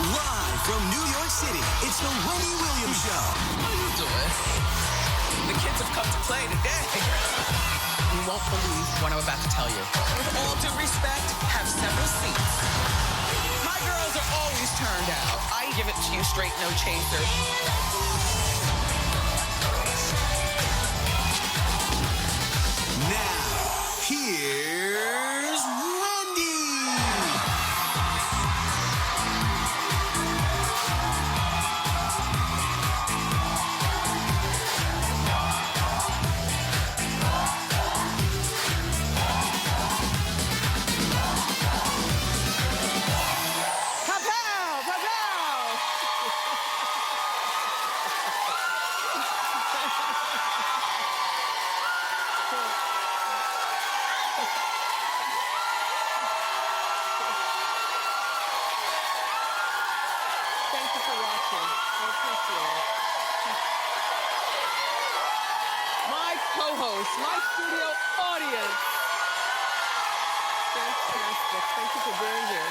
Live from New York City, it's the Wendy Williams Show. How you doing? The kids have come to play today. You won't believe what I'm about to tell you. With all due respect, have several seats. My girls are always turned out. I give it to you straight, no chaser. Now, here's Wendy. Pow-pow! Pow-pow! Thank you for watching. I appreciate it. My co-host, my studio audience. Fantastic. Thank you for being here.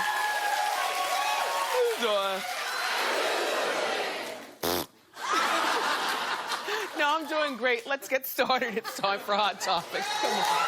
No, I'm doing great. Let's get started. It's time for Hot Topics. Come on.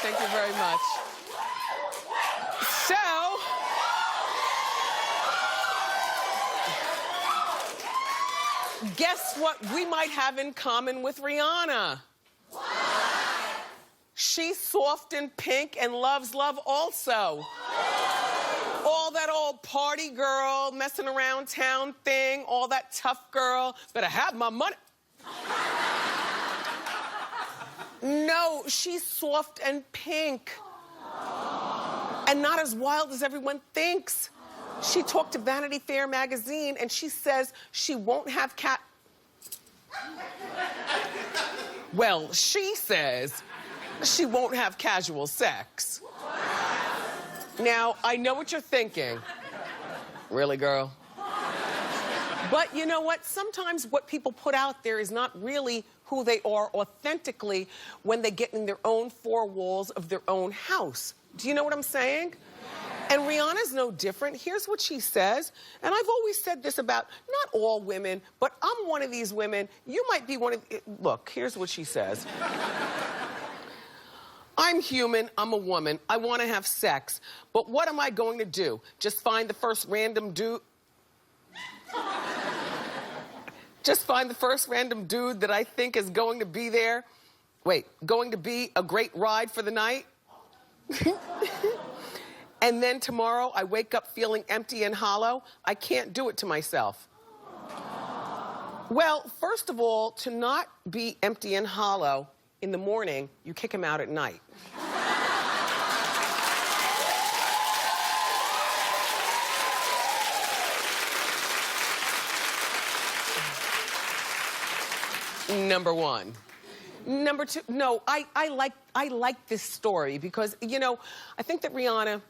Thank you very much. So, guess what we might have in common with Rihanna? What? She's soft and pink and loves love also. All that old party girl, messing around town thing, all that tough girl, better have my money. No, she's soft and pink. And not as wild as everyone thinks. She talked to Vanity Fair magazine and she says she won't have Well, she says she won't have casual sex. Now, I know what you're thinking. Really, girl? But you know what? Sometimes what people put out there is not really who they are authentically when they get in their own four walls of their own house. Do you know what I'm saying? And Rihanna's no different. Here's what she says, and I've always said this about not all women, but I'm one of these women. You might be one of... Look, here's what she says. I'm human, I'm a woman, I want to have sex, but what am I going to do? Just find the first random dude... Just find the first random dude that I think is going to be there. Wait, going to be a great ride for the night? And then tomorrow I wake up feeling empty and hollow? I can't do it to myself. Well, first of all, to not be empty and hollow in the morning, you kick him out at night. Number one. Number two, no, I like this story because, you know, I think that Rihanna,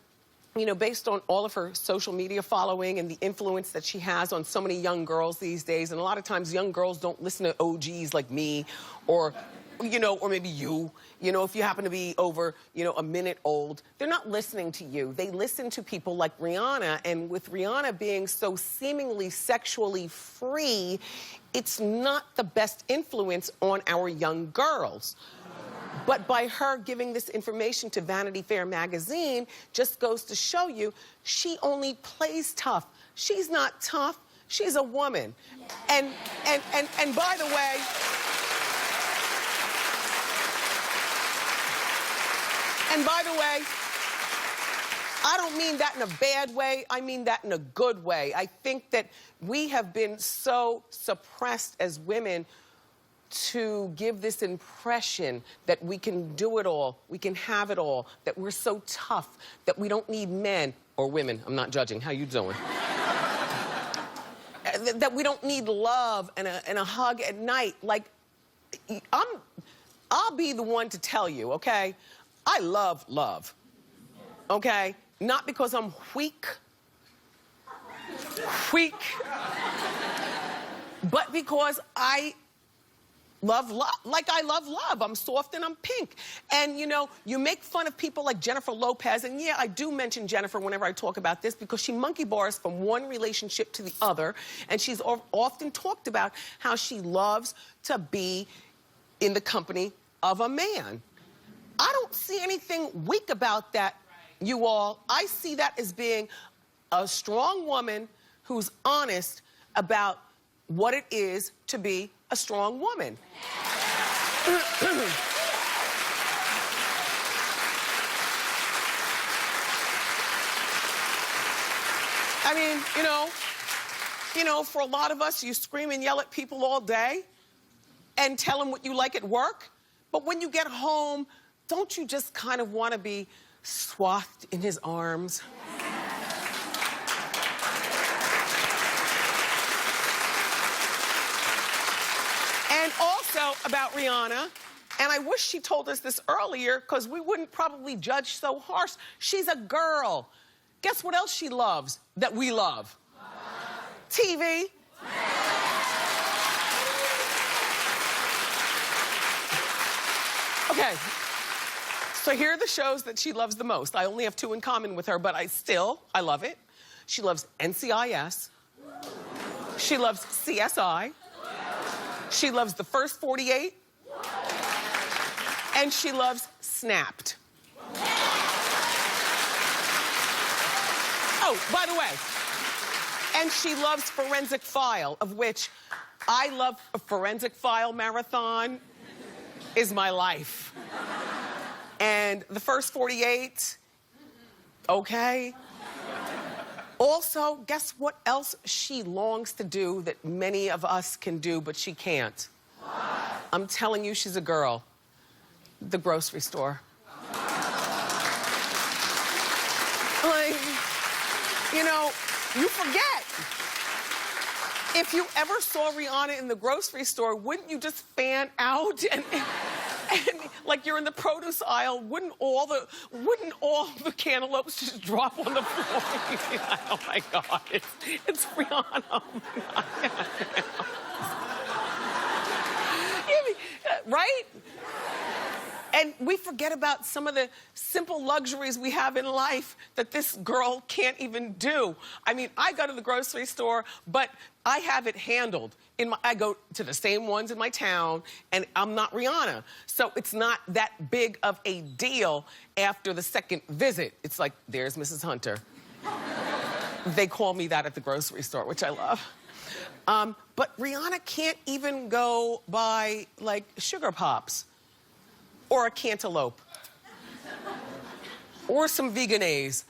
you know, based on all of her social media following and the influence that she has on so many young girls these days, and a lot of times young girls don't listen to OGs like me or, you know, or maybe you know, if you happen to be over, you know, a minute old, they're not listening to you. They listen to people like Rihanna, and with Rihanna being so seemingly sexually free, it's not the best influence on our young girls. But by her giving this information to Vanity Fair magazine just goes to show you she only plays tough. She's not tough. She's a woman. And by the way, I don't mean that in a bad way. I mean that in a good way. I think that we have been so suppressed as women to give this impression that we can do it all, we can have it all, that we're so tough, that we don't need men or women. I'm not judging. How you doing? that we don't need love and a hug at night. Like, I'll be the one to tell you, okay? I love love, okay? Not because I'm weak, but because I love love, like I love love. I'm soft and I'm pink. And you know, you make fun of people like Jennifer Lopez, and yeah, I do mention Jennifer whenever I talk about this because she monkey bars from one relationship to the other, and she's often talked about how she loves to be in the company of a man. I don't see anything weak about that, you all. I see that as being a strong woman who's honest about what it is to be a strong woman. I mean, you know, for a lot of us, you scream and yell at people all day and tell them what you like at work. But when you get home, don't you just kind of want to be swathed in his arms? And also about Rihanna, and I wish she told us this earlier because we wouldn't probably judge so harsh. She's a girl. Guess what else she loves that we love? TV. Okay, so here are the shows that she loves the most. I only have 2 in common with her, but I love it. She loves NCIS. She loves CSI. She loves The First 48. And she loves Snapped. Oh, by the way, and she loves Forensic File, of which I love. A Forensic File marathon is my life. And The First 48, okay. Also, guess what else she longs to do that many of us can do, but she can't? I'm telling you, she's a girl. The grocery store. Like, you know, you forget. If you ever saw Rihanna in the grocery store, wouldn't you just fan out and like you're in the produce aisle, wouldn't all the cantaloupes just drop on the floor? Oh my God, it's Rihanna. Right? And we forget about some of the simple luxuries we have in life that this girl can't even do. I mean, I go to the grocery store, but I have it handled. I go to the same ones in my town, and I'm not Rihanna. So it's not that big of a deal after the second visit. It's like, there's Mrs. Hunter. They call me that at the grocery store, which I love. But Rihanna can't even go buy, like, Sugar Pops. Or a cantaloupe. Or some Veganese.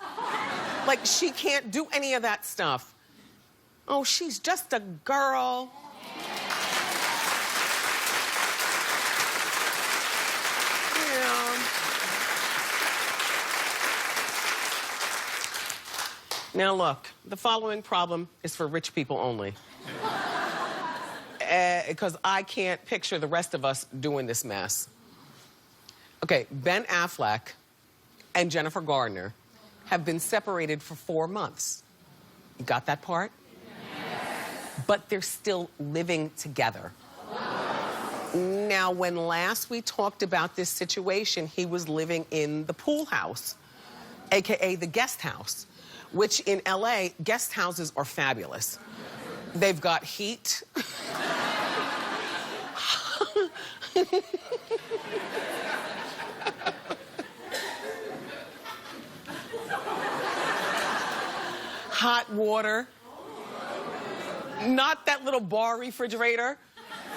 Like, she can't do any of that stuff. Oh, she's just a girl. Yeah. Now look, the following problem is for rich people only. Because I can't picture the rest of us doing this mess. Okay, Ben Affleck and Jennifer Garner have been separated for 4 months. You got that part? Yes. But they're still living together. Now, when last we talked about this situation, he was living in the pool house, AKA the guest house, which in LA, guest houses are fabulous. They've got heat. Hot water. Not that little bar refrigerator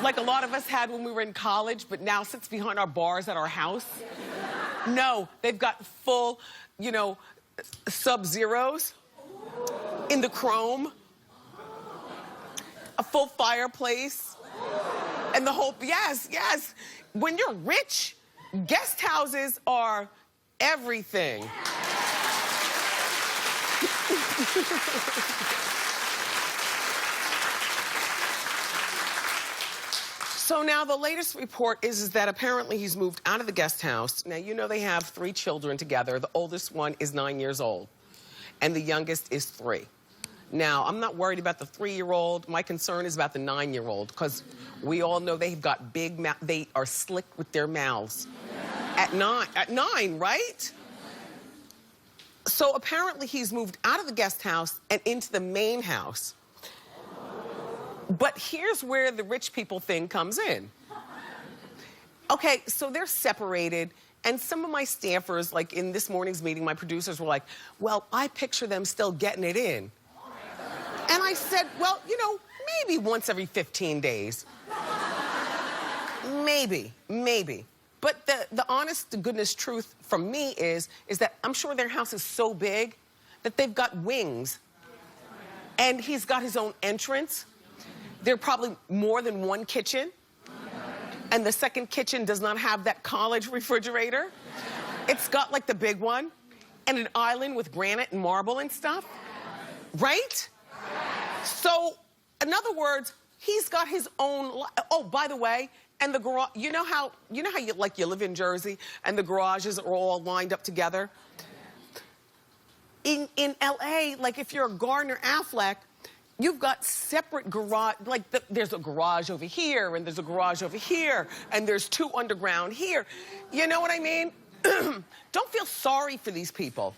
like a lot of us had when we were in college, but now sits behind our bars at our house. No, they've got full, you know, Sub-Zeros in the chrome. A full fireplace. And the whole, yes. When you're rich, guest houses are everything. So now the latest report is that apparently he's moved out of the guest house. Now, you know they have 3 children together. The oldest one is 9 years old, and the youngest is 3. Now, I'm not worried about the 3-year-old. My concern is about the 9-year-old, because we all know they've got big mouths. They are slick with their mouths. At 9, right? So apparently he's moved out of the guest house and into the main house. But here's where the rich people thing comes in. Okay, so they're separated, and some of my staffers, like in this morning's meeting, my producers were like, well, I picture them still getting it in. And I said, well, you know, maybe once every 15 days. Maybe. But the honest to goodness truth from me is that I'm sure their house is so big that they've got wings. And he's got his own entrance. There are probably more than one kitchen. And the second kitchen does not have that college refrigerator. It's got like the big one and an island with granite and marble and stuff. Right? So, in other words, he's got his own, oh, by the way, and the garage, you know how you live in Jersey and the garages are all lined up together? In LA, like if you're a Gardner Affleck, you've got separate garage, like there's a garage over here and there's a garage over here and there's 2 underground here. You know what I mean? Don't feel sorry for these people.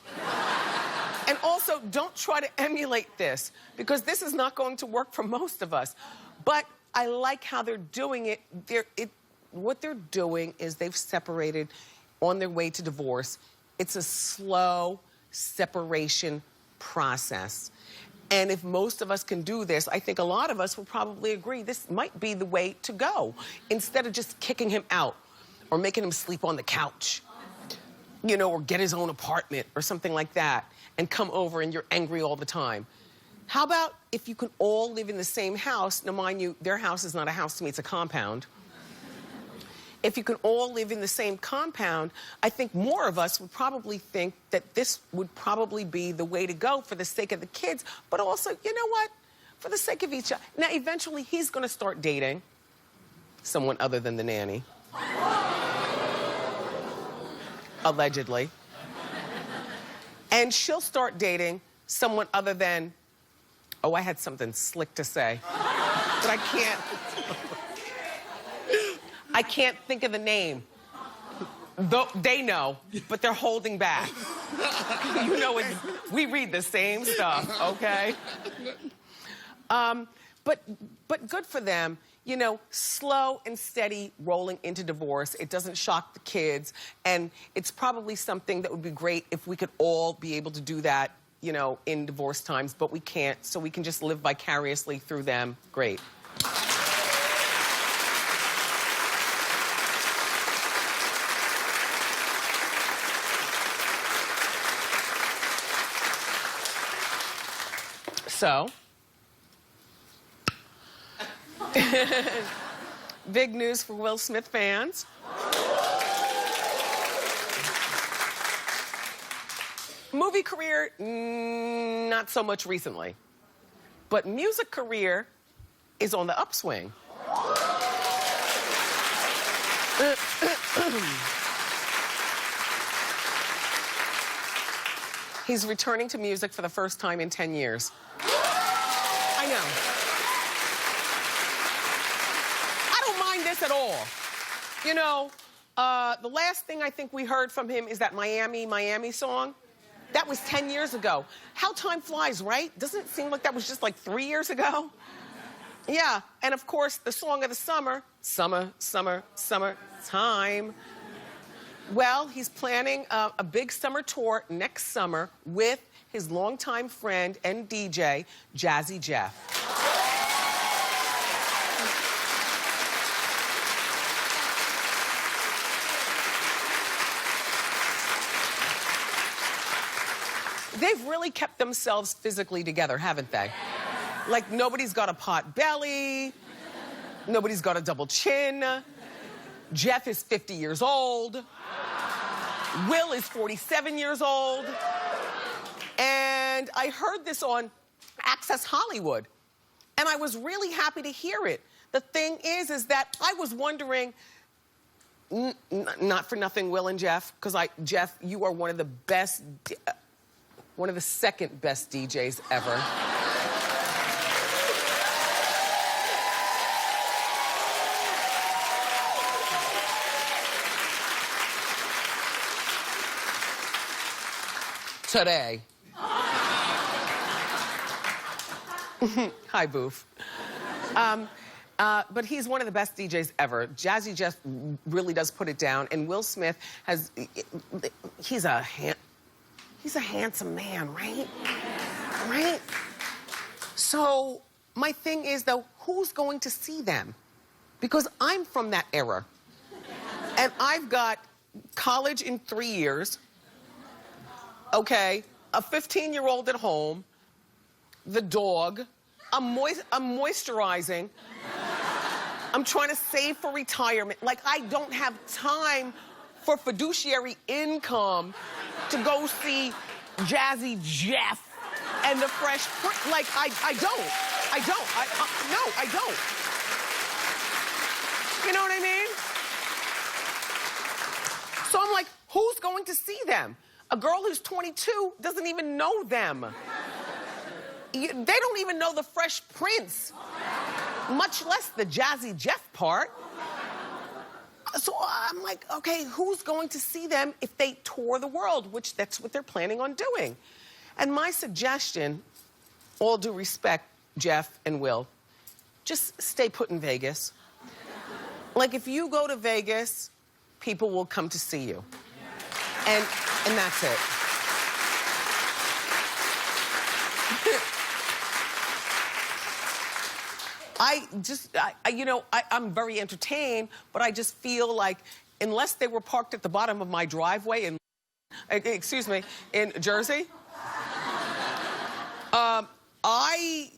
And also, don't try to emulate this, because this is not going to work for most of us. But I like how they're doing it. What they're doing is they've separated on their way to divorce. It's a slow separation process. And if most of us can do this, I think a lot of us will probably agree this might be the way to go. Instead of just kicking him out or making him sleep on the couch, you know, or get his own apartment or something like that and come over and you're angry all the time. How about if you can all live in the same house? Now, mind you, their house is not a house to me, it's a compound. If you can all live in the same compound, I think more of us would probably think that this would probably be the way to go for the sake of the kids, but also, you know what? For the sake of each other. Now, eventually, he's going to start dating someone other than the nanny. Allegedly. And she'll start dating someone other than, oh, I had something slick to say, but I can't think of the name. Though they know, but they're holding back. You know, we read the same stuff, okay? But good for them. You know, slow and steady rolling into divorce. It doesn't shock the kids. And it's probably something that would be great if we could all be able to do that, you know, in divorce times, but we can't, so we can just live vicariously through them. Great. So, big news for Will Smith fans. Movie career, not so much recently. But music career is on the upswing. He's returning to music for the first time in 10 years. I know. I don't mind this at all. You know, the last thing I think we heard from him is that Miami, Miami song. That was 10 years ago. How time flies, right? Doesn't it seem like that was just like 3 years ago? Yeah, and of course, the song of the summer, Summer, Summer, Summertime. Well, he's planning a big summer tour next summer with his longtime friend and DJ, Jazzy Jeff. They've really kept themselves physically together, haven't they? Like, nobody's got a pot belly, nobody's got a double chin. Jeff is 50 years old. Will is 47 years old. And I heard this on Access Hollywood. And I was really happy to hear it. The thing is that I was wondering, not for nothing, Will and Jeff, because Jeff, you are one of the best, one of the second best DJs ever. Today. Hi, Boof. But he's one of the best DJs ever. Jazzy Jeff really does put it down, and Will Smith has, he's a handsome man, right? Right? So my thing is, though, who's going to see them? Because I'm from that era. And I've got college in 3 years, okay, a 15-year-old at home, the dog, I'm moisturizing, I'm trying to save for retirement. Like, I don't have time for fiduciary income to go see Jazzy Jeff and the Fresh Prince. Like, I don't. No, I don't. You know what I mean? So I'm like, who's going to see them? A girl who's 22 doesn't even know them. They don't even know the Fresh Prince, much less the Jazzy Jeff part. So I'm like, okay, who's going to see them if they tour the world, which that's what they're planning on doing. And my suggestion, all due respect, Jeff and Will, just stay put in Vegas. Like, if you go to Vegas, people will come to see you. And that's it. I'm very entertained, but I just feel like unless they were parked at the bottom of my driveway in, in Jersey, I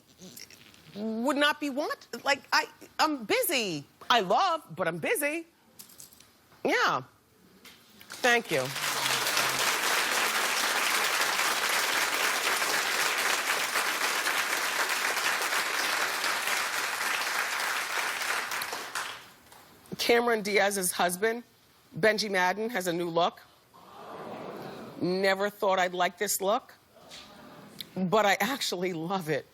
would not be wanted. Like, I'm busy. I love, but I'm busy. Yeah. Thank you. Cameron Diaz's husband, Benji Madden, has a new look. Never thought I'd like this look, but I actually love it.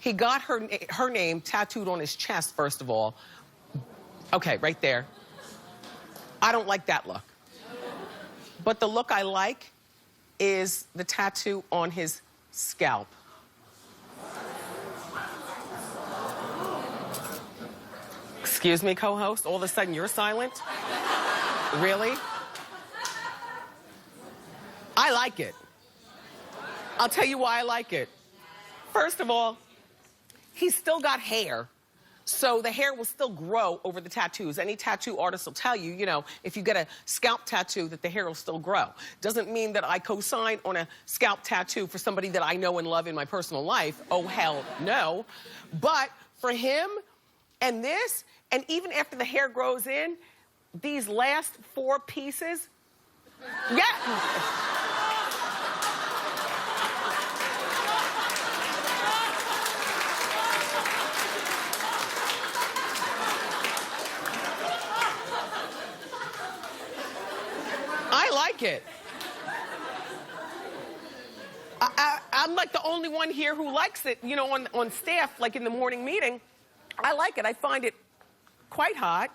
He got her name tattooed on his chest, first of all. Okay, right there. I don't like that look. But the look I like is the tattoo on his scalp. Excuse me, co-host, all of a sudden you're silent? Really? I like it. I'll tell you why I like it. First of all, he's still got hair, so the hair will still grow over the tattoos. Any tattoo artist will tell you, you know, if you get a scalp tattoo, that the hair will still grow. Doesn't mean that I co-sign on a scalp tattoo for somebody that I know and love in my personal life. Oh, hell no. But for him and this, and even after the hair grows in, these last 4 pieces, yeah. I like it. I'm like the only one here who likes it, you know, on staff, like in the morning meeting. I like it. I find it quite hot.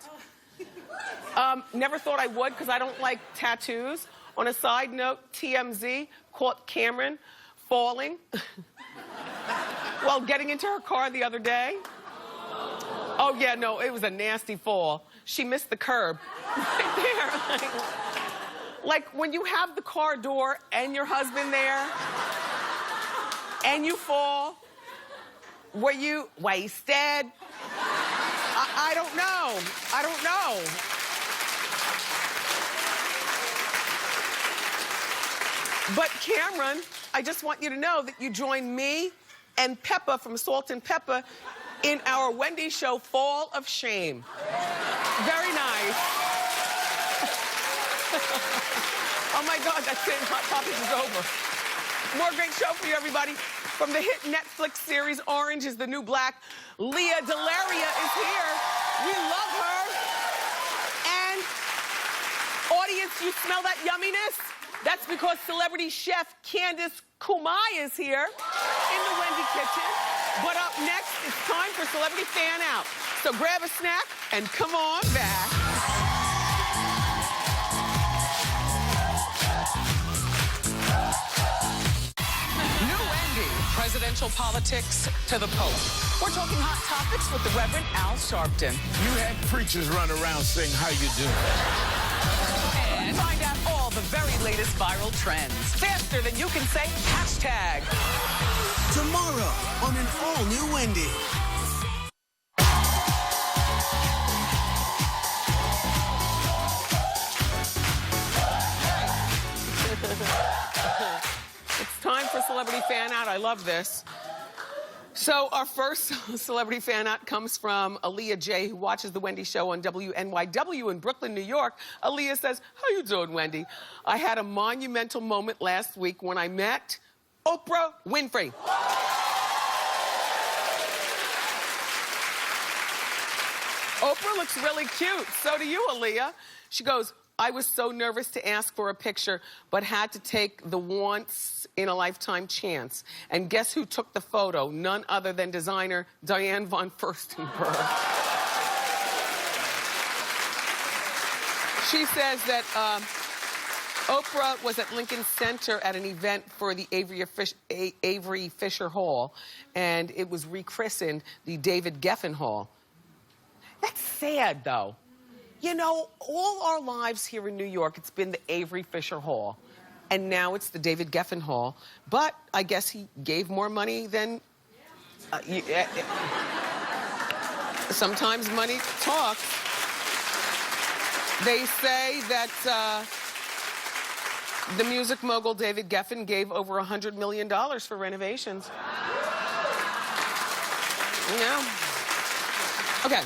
Never thought I would because I don't like tattoos. On a side note, TMZ caught Cameron falling while getting into her car the other day. Oh, yeah, no, it was a nasty fall. She missed the curb right there. Like when you have the car door and your husband there and you fall, were you wasted? I don't know. I don't know. But Cameron, I just want you to know that you joined me and Peppa from Salt and Peppa in our Wendy show, Fall of Shame. Very nice. Oh my God, that's it. Hot Topics is over. More great show for you, everybody. From the hit Netflix series Orange is the New Black, Leah Delaria is here. We love her. And audience, you smell that yumminess? That's because celebrity chef Candace Kumai is here in the Wendy kitchen. But up next, it's time for Celebrity Fan Out. So grab a snack and come on back. Presidential politics to the Pope. We're talking hot topics with the Reverend Al Sharpton. You had preachers run around saying, "How you doing?" And find out all the very latest viral trends. Faster than you can say hashtag. Tomorrow on an all-new Wendy. It's time for Celebrity Fan Out. I love this. So our first Celebrity Fan Out comes from Aaliyah J, who watches The Wendy Show on WNYW in Brooklyn, New York. Aaliyah says, "How you doing, Wendy? I had a monumental moment last week when I met Oprah Winfrey." Oprah looks really cute. So do you, Aaliyah. She goes, "I was so nervous to ask for a picture, but had to take the once-in-a-lifetime chance. And guess who took the photo? None other than designer Diane von Furstenberg." She says that Oprah was at Lincoln Center at an event for the Avery Fisher Hall, and it was rechristened the David Geffen Hall. That's sad, though. You know, all our lives here in New York, it's been the Avery Fisher Hall. And now it's the David Geffen Hall. But I guess he gave more money than... sometimes money talks. They say that the music mogul David Geffen gave over $100 million for renovations. Yeah. Okay.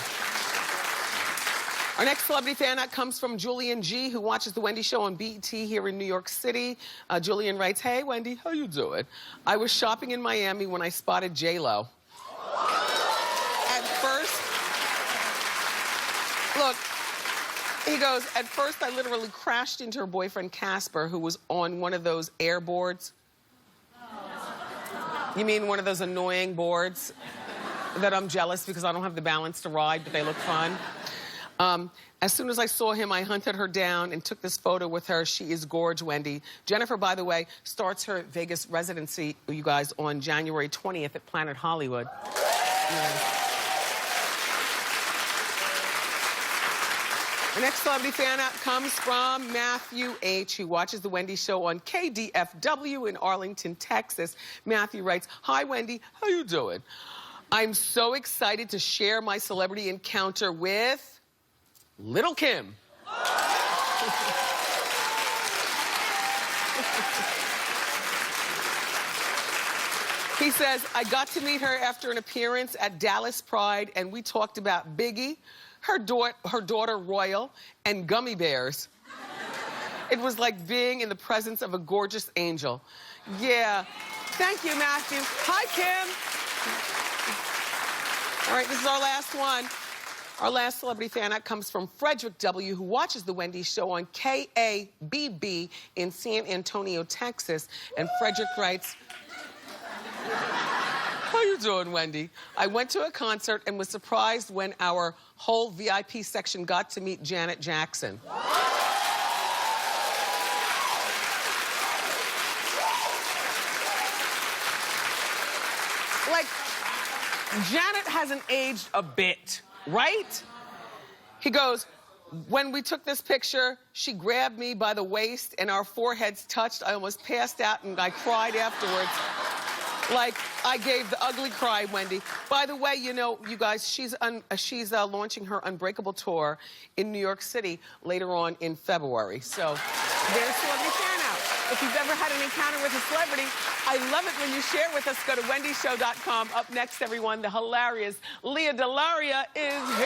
Our next Celebrity Fan Out comes from Julian G, who watches The Wendy Show on BET here in New York City. Julian writes, "Hey, Wendy, how you doing? I was shopping in Miami when I spotted J-Lo. At first, look, he goes, at first I literally crashed into her boyfriend Casper, who was on one of those air boards." You mean one of those annoying boards that I'm jealous because I don't have the balance to ride, but they look fun? As soon as I saw him, I hunted her down and took this photo with her. She is gorge, Wendy. Jennifer, by the way, starts her Vegas residency, you guys, on January 20th at Planet Hollywood. Yeah. The next Celebrity Fan Out comes from Matthew H, who watches The Wendy Show on KDFW in Arlington, Texas. Matthew writes, "Hi, Wendy. How you doing? I'm so excited to share my celebrity encounter with Little Kim." He says, "I got to meet her after an appearance at Dallas Pride, and we talked about Biggie, her daughter Royal, and gummy bears. It was like being in the presence of a gorgeous angel." Yeah. Thank you, Matthew. Hi, Kim. All right, this is our last one. Our last Celebrity Fan Out comes from Frederick W, who watches The Wendy Show on KABB in San Antonio, Texas. And Frederick writes, "How you doing, Wendy? I went to a concert and was surprised when our whole VIP section got to meet Janet Jackson." Like, Janet hasn't aged a bit. Right? He goes, "When we took this picture, she grabbed me by the waist and our foreheads touched. I almost passed out and I cried afterwards. Like, I gave the ugly cry, Wendy." By the way, you know, you guys, she's launching her Unbreakable tour in New York City later on in February. So there's Celebrity Fan Out. If you've ever had an encounter with a celebrity, I love it when you share with us. Go to wendyshow.com. Up next, everyone, the hilarious Leah Delaria is here.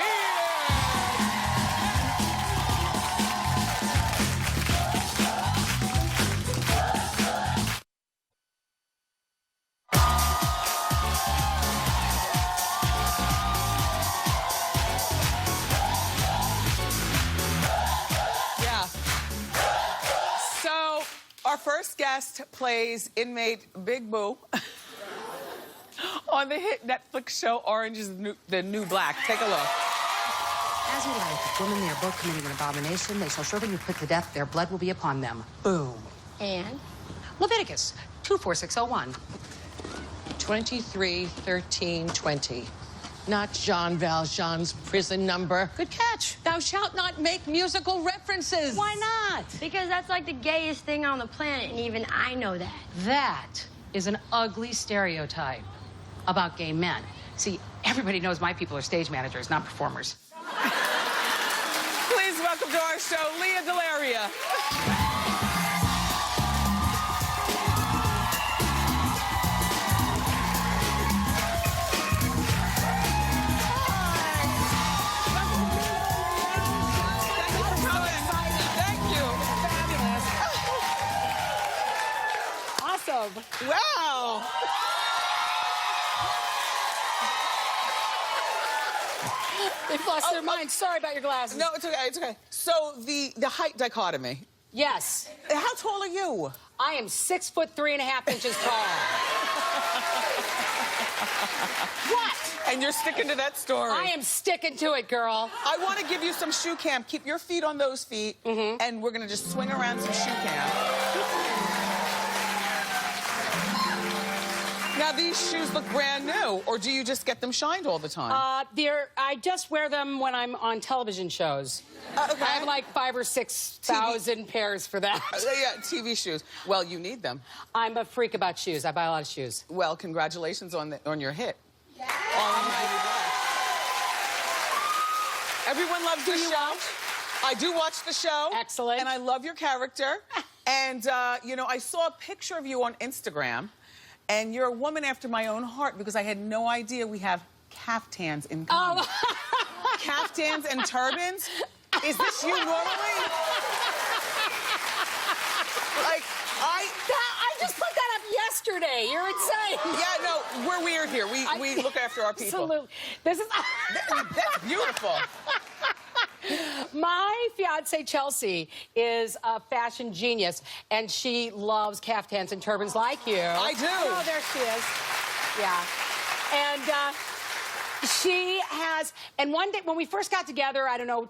guest plays inmate Big Boo on the hit Netflix show Orange is the New Black. Take a look. As you like, women, they are both committing an abomination. They shall surely be put to death. Their blood will be upon them. Boom. And? Leviticus 24601. 231320. Not Jean Valjean's prison number. Good catch. Thou shalt not make musical references. Why not? Because that's like the gayest thing on the planet, and even I know that. That is an ugly stereotype about gay men. See, everybody knows my people are stage managers, not performers. Please welcome to our show, Leah Delaria. Wow. They've lost their minds. Sorry about your glasses. No, it's okay, it's okay. So the height dichotomy. Yes. How tall are you? I am 6 foot 3.5 inches tall. What? And you're sticking to that story. I am sticking to it, girl. I want to give you some shoe cam. Keep your feet on those feet, and we're going to just swing around some shoe cam. Now, these shoes look brand new, or do you just get them shined all the time? I just wear them when I'm on television shows. Okay. I have like 5,000 or 6,000 pairs for that. Yeah, TV shoes. Well, you need them. I'm a freak about shoes. I buy a lot of shoes. Well, congratulations on your hit. Yeah. Everyone loves the show. I do watch the show. Excellent. And I love your character. And, you know, I saw a picture of you on Instagram. And you're a woman after my own heart because I had no idea we have caftans in common. Oh. Caftans and turbans? Is this you normally? Like, I just put that up yesterday. You're insane. Yeah, no, we're weird here. We look after our people. Absolutely. This is... That's beautiful. My fiance Chelsea is a fashion genius, and she loves caftans and turbans like you. I do. Oh, there she is. Yeah. And she has, and one day when we first got together, I don't know,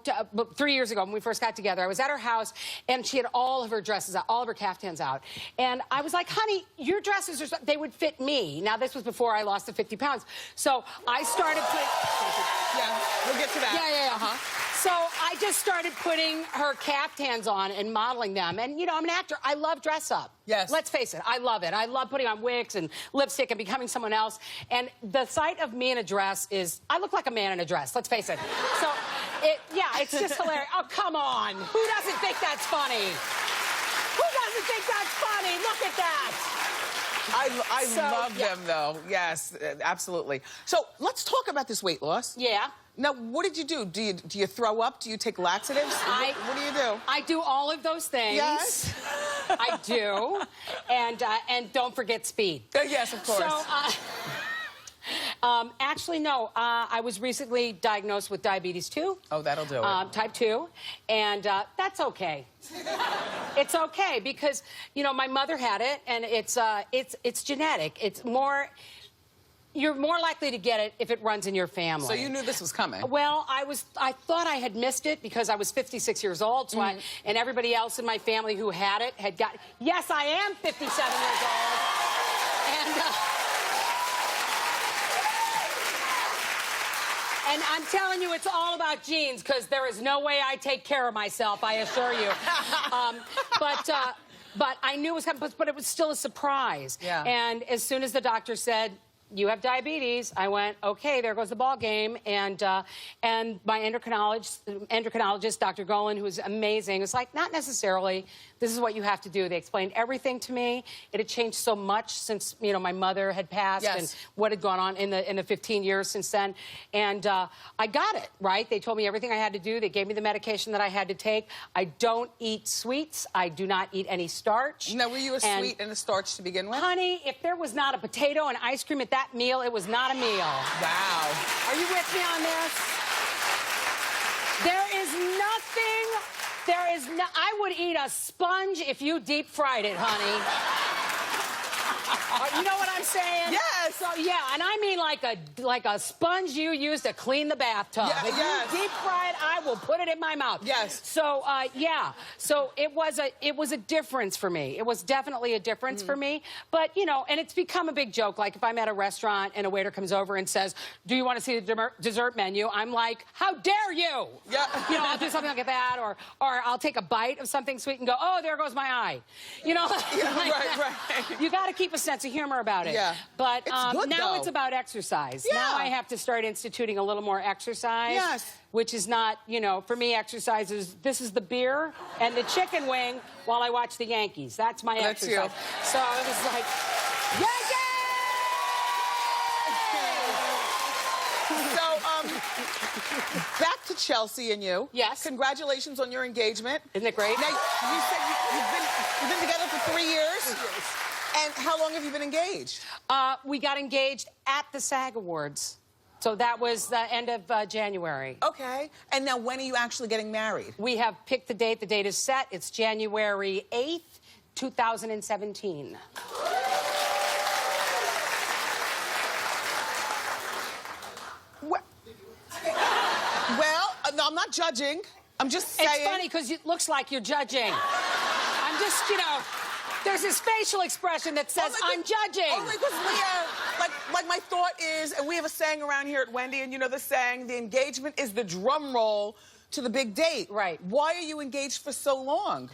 3 years ago when we first got together, I was at her house, and she had all of her dresses out, all of her caftans out. And I was like, honey, your dresses, they would fit me. Now, this was before I lost the 50 pounds. So I started putting... Yeah, we'll get to that. Yeah. So I just started putting her caftans on and modeling them. And, you know, I'm an actor. I love dress up. Yes. Let's face it. I love it. I love putting on wigs and lipstick and becoming someone else. And the sight of me in a dress is... I look like a man in a dress. Let's face it. So, it's just hilarious. Oh, come on. Who doesn't think that's funny? Who doesn't think that's funny? Look at that. I love them, though. Yes, absolutely. So let's talk about this weight loss. Yeah. Now, what did you do? Do you throw up? Do you take laxatives? What do you do? I do all of those things. Yes. I do. And don't forget speed. Yes, of course. So, actually, no. I was recently diagnosed with diabetes 2. Oh, that'll do it. Type 2. And that's okay. It's okay because, you know, my mother had it, and it's genetic. It's more... You're more likely to get it if it runs in your family. So you knew this was coming? Well, I thought I had missed it because I was 56 years old, so and everybody else in my family who had it had got... Yes, I am 57 years old. And I'm telling you, it's all about genes, because there is no way I take care of myself, I assure you. But I knew it was coming, but it was still a surprise. Yeah. And as soon as the doctor said, you have diabetes, I went, okay, there goes the ball game. And my endocrinologist, Dr. Golan, who was amazing, was like, not necessarily. This is what you have to do. They explained everything to me. It had changed so much since, you know, my mother had passed and what had gone on in the 15 years since then. And I got it, right? They told me everything I had to do. They gave me the medication that I had to take. I don't eat sweets. I do not eat any starch. Now, were you a sweet and a starch to begin with? Honey, if there was not a potato and ice cream at that meal, it was not a meal. Wow. Are you with me on this? There is nothing There is no, I would eat a sponge if you deep fried it, honey. You know what I'm saying? Yes. So yeah, and I mean like a sponge you use to clean the bathtub. Yeah, if yes. you deep fry it, I will put it in my mouth. Yes. So yeah, so it was a difference for me. It was definitely a difference for me. But you know, and it's become a big joke. Like if I'm at a restaurant and a waiter comes over and says, "Do you want to see the dessert menu?" I'm like, "How dare you?" Yeah. You know, I'll do something like that, or I'll take a bite of something sweet and go, "Oh, there goes my eye." You know. Yeah, like right, that. right. You got to keep a sense of humor about it. Yeah. But It's good, now though. it's about exercise. Yeah. Now I have to start instituting a little more exercise. Yes. Which is not, you know, for me, exercise is, this is the beer and the chicken wing while I watch the Yankees. That's my That's exercise. you. So it was like, Yankees! So, back to Chelsea and you. Yes. Congratulations on your engagement. Isn't it great? Now, you said you've been together for 3 years? And how long have you been engaged? We got engaged at the SAG Awards. So that was the end of January. Okay. And now when are you actually getting married? We have picked the date. The date is set. It's January 8th, 2017. Well, no, I'm not judging. I'm just saying. It's funny because it looks like you're judging. I'm just, you know, there's this facial expression that says, I'm judging. Only because like my thought is, and we have a saying around here at Wendy, and you know the saying, the engagement is the drum roll to the big date. Right. Why are you engaged for so long?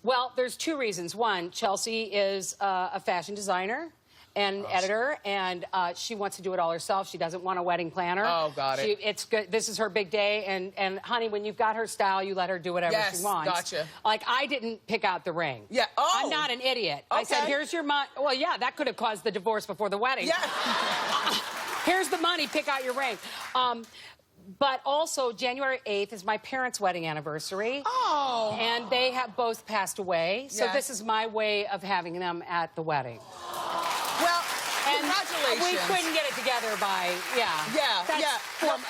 Well, there's two reasons. One, Chelsea is a fashion designer and editor, and she wants to do it all herself. She doesn't want a wedding planner. Oh, got it. It's good. This is her big day, and honey, when you've got her style, you let her do whatever Yes, she wants. gotcha. Like, I didn't pick out the ring. Yeah, oh. I'm not an idiot. I said, Okay. here's your money. Well, yeah, that could have caused the divorce before the wedding. Yeah. Here's the money, pick out your ring. But also, January 8th is my parents' wedding anniversary. Oh. And they have both passed away. So Yes. this is my way of having them at the wedding. Well, And congratulations. we couldn't get it together by, yeah. Yeah, That's yeah.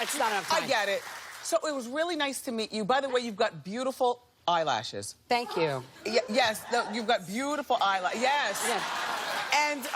It's not enough time. I get it. So it was really nice to meet you. By the way, you've got beautiful eyelashes. Thank you. Yes, you've got beautiful eyelashes. Yes. Yeah. And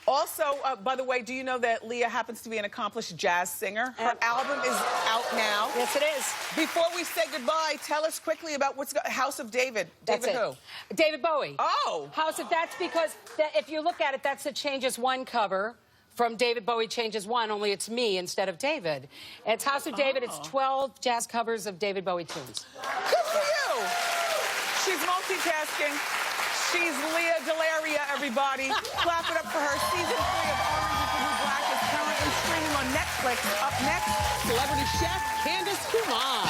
also, by the way, do you know that Leah happens to be an accomplished jazz singer? Her album is out now. Yes, it is. Before we say goodbye, tell us quickly about House of David. That's David it. who? David Bowie. Oh. House of, that's because if you look at it, that's the Changes One cover from David Bowie Changes One, only it's me instead of David. It's House of David. It's 12 jazz covers of David Bowie tunes. Good for you. She's multitasking. She's Leah Delaria, everybody. Clap it up for her. Season 3 of Orange is the New Black is currently streaming on Netflix. Up next, celebrity chef Candace Kumar.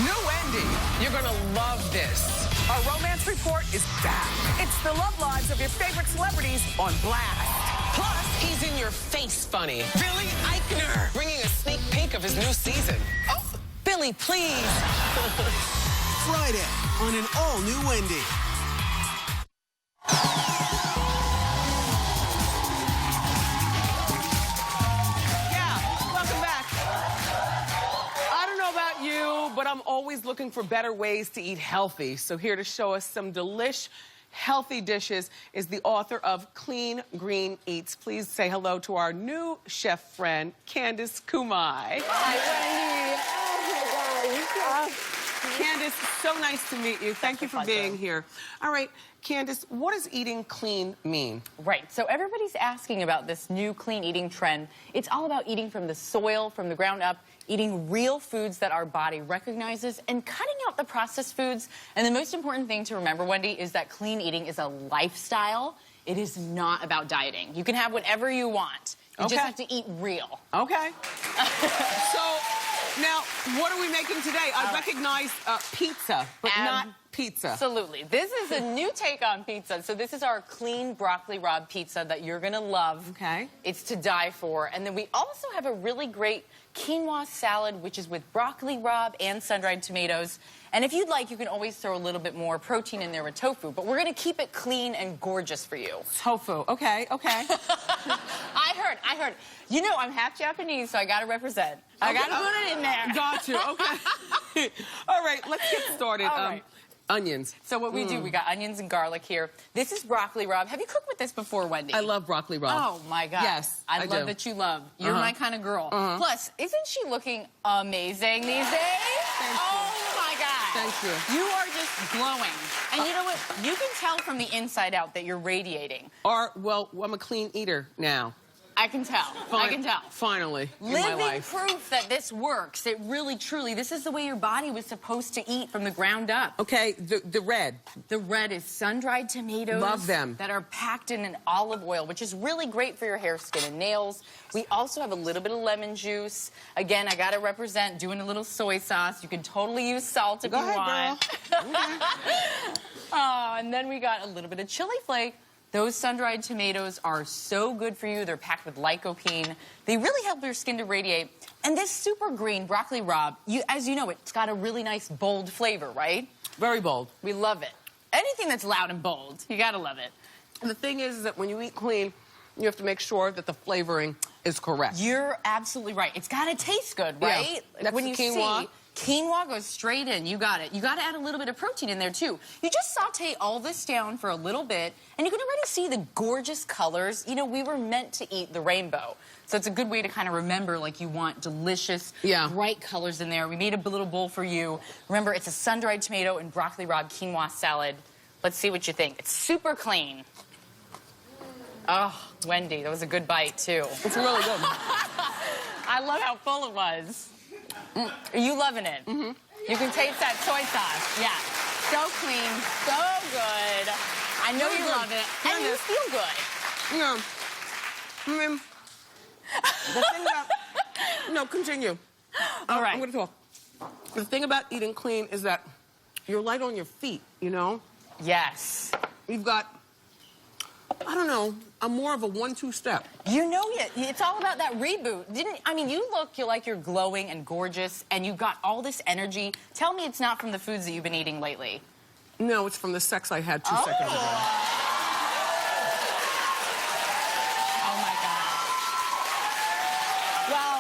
New Wendy, you're gonna love this. Our romance report is back. It's the love lives of your favorite celebrities on blast. Plus, he's in your face funny. Billy Eichner, bringing a sneak peek of his new season. Oh, Billy, please. Friday on an all-new Wendy. Yeah, welcome back. I don't know about you, but I'm always looking for better ways to eat healthy. So here to show us some delish, healthy dishes is the author of Clean Green Eats. Please say hello to our new chef friend, Candace Kumai. Candace, so nice to meet you. Thank you for being here. All right, Candace, what does eating clean mean? Right, so everybody's asking about this new clean eating trend. It's all about eating from the soil, from the ground up, eating real foods that our body recognizes, and cutting out the processed foods. And the most important thing to remember, Wendy, is that clean eating is a lifestyle. It is not about dieting. You can have whatever you want. You just have to eat real. Okay. So, now, what are we making today? I recognize pizza, but not pizza. Absolutely. This is a new take on pizza. So this is our clean broccoli rabe pizza that you're going to love. Okay. It's to die for. And then we also have a really great quinoa salad, which is with broccoli rabe and sun-dried tomatoes. And if you'd like, you can always throw a little bit more protein in there with tofu. But we're going to keep it clean and gorgeous for you. Tofu. Okay, okay. I heard. You know, I'm half Japanese, so I gotta represent. I gotta put it in there. Got you, okay. All right, let's get started. All right. Onions. So what we do, we got onions and garlic here. This is broccoli rabe. Have you cooked with this before, Wendy? I love broccoli rabe. Oh, my God. Yes, I love do. that you love. You're my kind of girl. Plus, isn't she looking amazing these days? Oh, my God. Thank you. You are just glowing. And you know what? You can tell from the inside out that you're radiating. Well, I'm a clean eater now. I can tell. I can tell. Finally, in my Living life. proof that this works. It really, truly, this is the way your body was supposed to eat from the ground up. Okay, the red. The red is sun-dried tomatoes. Love them. That are packed in an olive oil, which is really great for your hair, skin, and nails. We also have a little bit of lemon juice. Again, I gotta represent doing a little soy sauce. You can totally use salt if Go you ahead, want. girl. Oh, and then we got a little bit of chili flake. Those sun-dried tomatoes are so good for you. They're packed with lycopene. They really help your skin to radiate. And this super green broccoli rabe, as you know, it's got a really nice, bold flavor, right? Very bold. We love it. Anything that's loud and bold, you gotta love it. And the thing is that when you eat clean, you have to make sure that the flavoring is correct. You're absolutely right. It's gotta taste good, right? Yeah. That's when the you quinoa. see quinoa goes straight in. You got it. You got to add a little bit of protein in there, too. You just saute all this down for a little bit, and you can already see the gorgeous colors. You know, we were meant to eat the rainbow. So it's a good way to kind of remember, like, you want delicious, bright colors in there. We made a little bowl for you. Remember, it's a sun-dried tomato and broccoli rabe quinoa salad. Let's see what you think. It's super clean. Oh, Wendy, that was a good bite, too. It's really good. I love how full it was. Are you loving it? Mm-hmm. You can taste that soy sauce. Yeah. So clean, so good. I know you love it. And you feel good. Yeah. I mean, the thing about... No, continue. All right. I'm going to talk. The thing about eating clean is that you're light on your feet, you know? Yes. You've got, I don't know, more of a 1-2 step. You know it. It's all about that reboot. You look like you're glowing and gorgeous, and you've got all this energy. Tell me it's not from the foods that you've been eating lately. No, it's from the sex I had 2 seconds ago. Oh, my God. Well,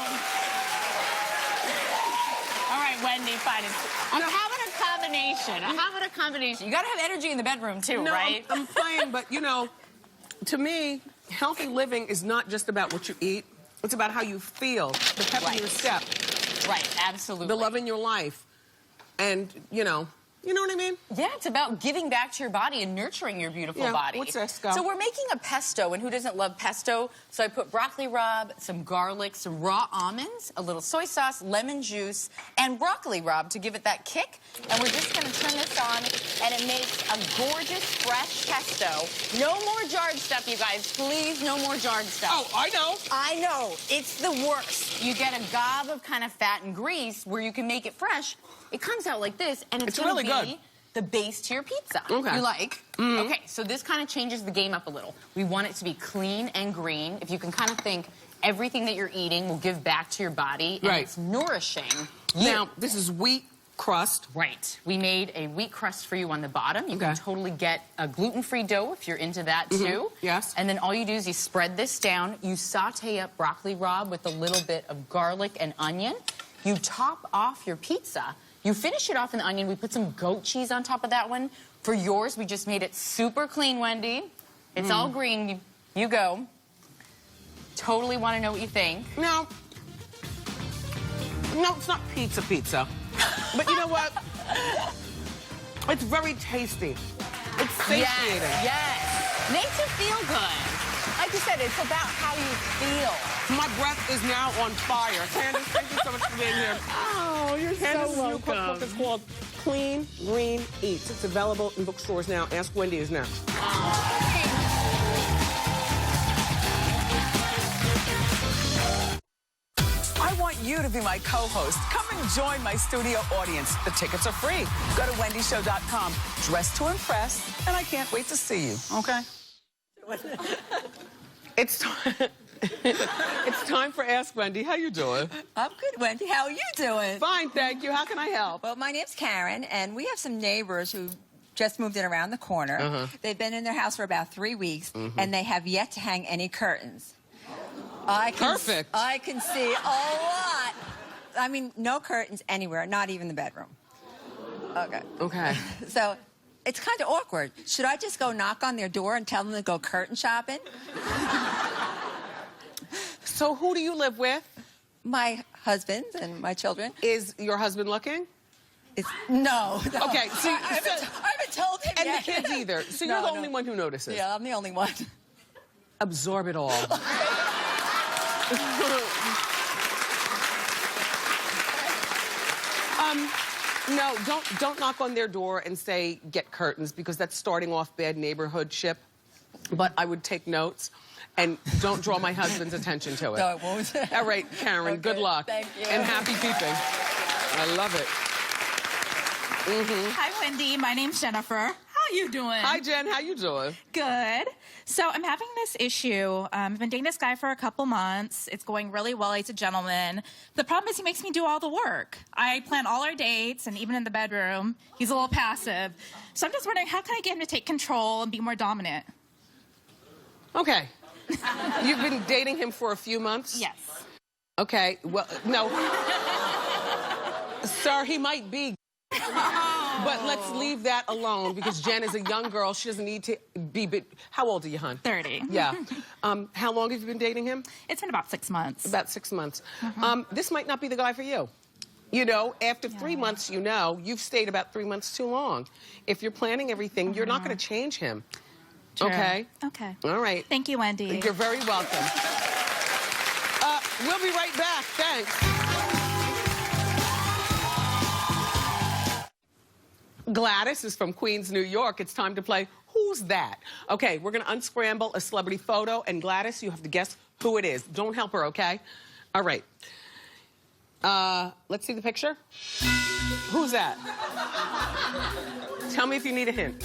all right, Wendy, fine. I'm having a combination. I'm having a combination. You got to have energy in the bedroom, too, No, right? I'm playing, but, you know, to me, healthy living is not just about what you eat. It's about how you feel, the pep in your step. Right, absolutely. The love in your life. And, you know what I mean? Yeah, it's about giving back to your body and nurturing your beautiful body. What's this, Scott? So we're making a pesto, and who doesn't love pesto? So I put broccoli rabe, some garlic, some raw almonds, a little soy sauce, lemon juice, and broccoli rabe to give it that kick. And we're just going to turn this on, and it makes a gorgeous, fresh pesto. No more jarred stuff, you guys. Please, no more jarred stuff. Oh, I know. I know. It's the worst. You get a gob of kind of fat and grease where you can make it fresh. It comes out like this, and it's really going to be good. the base to your pizza. Okay. You like? Mm-hmm. Okay, so this kind of changes the game up a little. We want it to be clean and green. If you can kind of think everything that you're eating will give back to your body, and it's nourishing. Now, this is wheat crust. Right. We made a wheat crust for you on the bottom. You can totally get a gluten-free dough if you're into that, too. Yes. And then all you do is you spread this down. You saute up broccoli rabe with a little bit of garlic and onion. You top off your pizza. You finish it off in the onion. We put some goat cheese on top of that one. For yours, we just made it super clean, Wendy. It's all green. You go. Totally want to know what you think. No, it's not pizza. But you know what? It's very tasty. It's satiating. Yes. Makes you feel good. Like you said, it's about how you feel. My breath is now on fire. Candace, thank you so much for being here. Oh, you're Candace's new cookbook is called Clean Green Eats. It's available in bookstores now. Ask Wendy is next. I want you to be my co-host. Come and join my studio audience. The tickets are free. Go to wendyshow.com. Dress to impress, and I can't wait to see you, okay? It's time for Ask Wendy. How you doing? I'm good, Wendy. How are you doing? Fine, thank you. How can I help? Well, my name's Karen, and we have some neighbors who just moved in around the corner. They've been in their house for about 3 weeks, and they have yet to hang any curtains. Perfect. I can see a lot. I mean, no curtains anywhere, not even the bedroom. Okay. Okay. So it's kind of awkward. Should I just go knock on their door and tell them to go curtain shopping? So who do you live with? My husband and my children. Is your husband looking? No. Okay, so I haven't told him and yet. the kids either. So you're the only one who notices. Yeah, I'm the only one. Absorb it all. No, don't knock on their door and say get curtains, because that's starting off bad neighborhoodship. But I would take notes. And don't draw my husband's attention to it. No, it won't. All right, Karen, Okay, good luck. thank you. And happy peeping. I love it. Hi, Wendy. My name's Jennifer. How you doing? Hi, Jen. How you doing? Good. So I'm having this issue. I've been dating this guy for a couple months. It's going really well. He's a gentleman. The problem is he makes me do all the work. I plan all our dates, and even in the bedroom, he's a little passive. So I'm just wondering, how can I get him to take control and be more dominant? Okay. You've been dating him for a few months? Yes. Okay, well, no. Sir, he might be. But let's leave that alone, because Jen is a young girl. She doesn't need to be big. How old are you, hon? 30. Yeah. How long have you been dating him? It's been about 6 months. About 6 months. This might not be the guy for you. You know, after 3 months, you know, you've stayed about 3 months too long. If you're planning everything, you're not going to change him. Sure. Okay? Okay. All right. Thank you, Wendy. You're very welcome. We'll be right back. Thanks. Gladys is from Queens, New York. It's time to play Who's That? Okay, we're going to unscramble a celebrity photo, and Gladys, you have to guess who it is. Don't help her, okay? All right. Let's see the picture. Who's that? Tell me if you need a hint.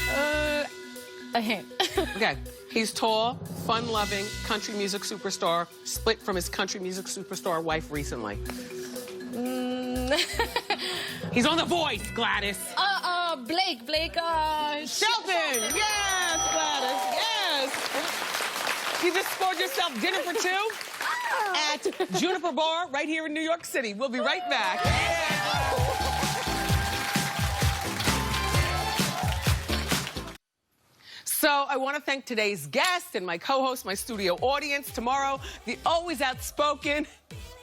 A hint. Okay. He's tall, fun-loving, country music superstar, split from his country music superstar wife recently. He's on The Voice, Gladys. Blake, Shelton! Yes, Gladys, yes! You just scored yourself dinner for two at Juniper Bar right here in New York City. We'll be right back. So I want to thank today's guest and my co-host, my studio audience. Tomorrow, the always outspoken,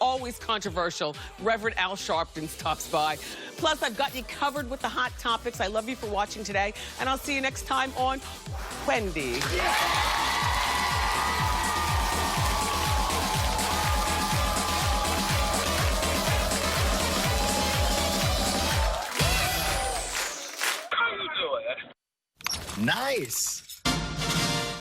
always controversial Reverend Al Sharpton stops by. Plus, I've got you covered with the hot topics. I love you for watching today, and I'll see you next time on Wendy. Nice.